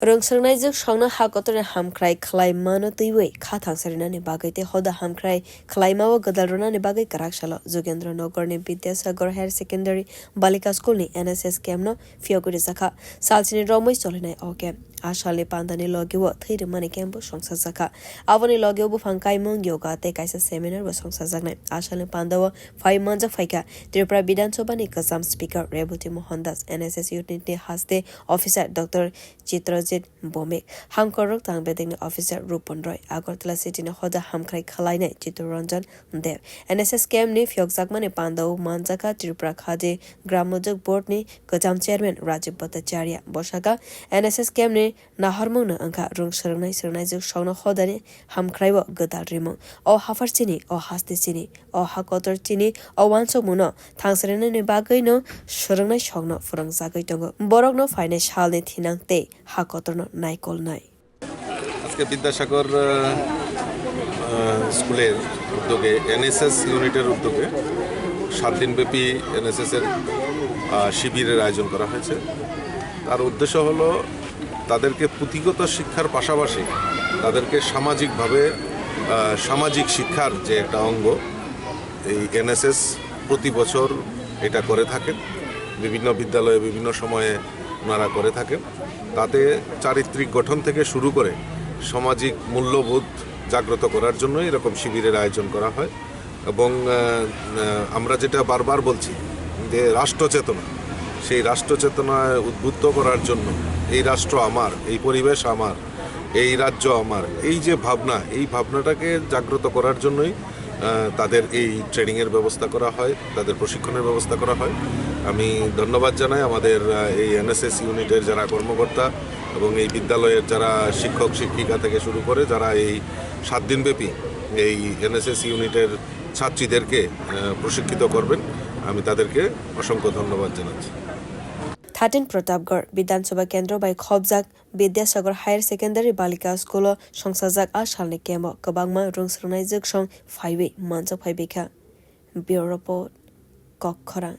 Rungsernai shongna hakotore hamkrai klaimano tiwe khathang sarina ni bagaite hoda hamkrai klaimawa gadalrona ni bagai karakshala Jogendra Nagar ni Vidyasagar Higher Secondary Valika School ni NSS Camp phiyogmani salsini romoi solinai oke Asalni pandani logiwo thirmani camp songchajakha avani logiwo bu phangkai mong yoga te kaisa seminar wa songchajaknai Asalni pandao 5 manjakha phaika Tripura bidhansabha ni kwcham speaker Reboti Mohan NSS Unit ni haste officer Dr.Chittrajit Bhowmik hamkorok tangbeding ni officer Rupon Roy Agartala City ni hoda hamkrai khalainai Chittaranjan Dev NSS camp ni phiyogmani ni pandao manjakha Tripura khade gramojak board ni kwcham chairman Rajib Bhattacharya Bosaka NSS camp ni naharmung na angka rung serunai juk shongna hodani hamkraiwa gadal rimung o hafar chini o haste chini o hakotor chini o wansok muno thangserena ni bagai no serunai shongna furang jagai tongo borok no financial ni thinangte hakotor no naikol nai আজকে বিদ্যাসাগর স্কুলের উদ্যোগে NSS ইউনিটের উদ্যোগে 7 দিনব্যাপী NSS এর শিবিরের আয়োজন করা হয়েছে তার উদ্দেশ্য হলো তাদেরকে পুঁথিগত শিক্ষার পাশাপাশি তাদেরকে সামাজিকভাবে সামাজিক শিক্ষার যে একটা অঙ্গ এই এনএসএস প্রতি বছর এটা করে থাকেন বিভিন্ন বিদ্যালয়ে বিভিন্ন সময়ে ওনারা করে থাকেন তাতে চারিত্রিক গঠন থেকে শুরু করে সামাজিক মূল্যবোধ জাগ্রত করার জন্য এরকম শিবিরের আয়োজন করা হয় এবং আমরা যেটা বারবার বলছি যে রাষ্ট্রচেতনা সেই রাষ্ট্রচেতনায় উদ্বুদ্ধ করার জন্য এই রাষ্ট্র আমার এই পরিবেশ আমার এই রাজ্য আমার এই যে ভাবনা এই ভাবনাটাকে জাগ্রত করার জন্যই তাদের এই ট্রেনিংয়ের ব্যবস্থা করা হয় তাদের প্রশিক্ষণের ব্যবস্থা করা হয় আমি ধন্যবাদ জানাই আমাদের এই এনএসএস ইউনিটের যারা কর্মকর্তা এবং এই বিদ্যালয়ের যারা শিক্ষক শিক্ষিকা থেকে শুরু করে যারা এই 7 দিনব্যাপী এই এনএসএস ইউনিটের ছাত্রীদেরকে প্রশিক্ষিত করবেন আমি তাদেরকে অসংখ্য ধন্যবাদ জানাচ্ছি 13 Pratapgarh Bidhansabha Kendra by khobjak Vidyasagar Higher Secondary Valika School songchajak Asalni camp kabangma rungsrunai juk song 5 manjakha Bureau Report Kokkhara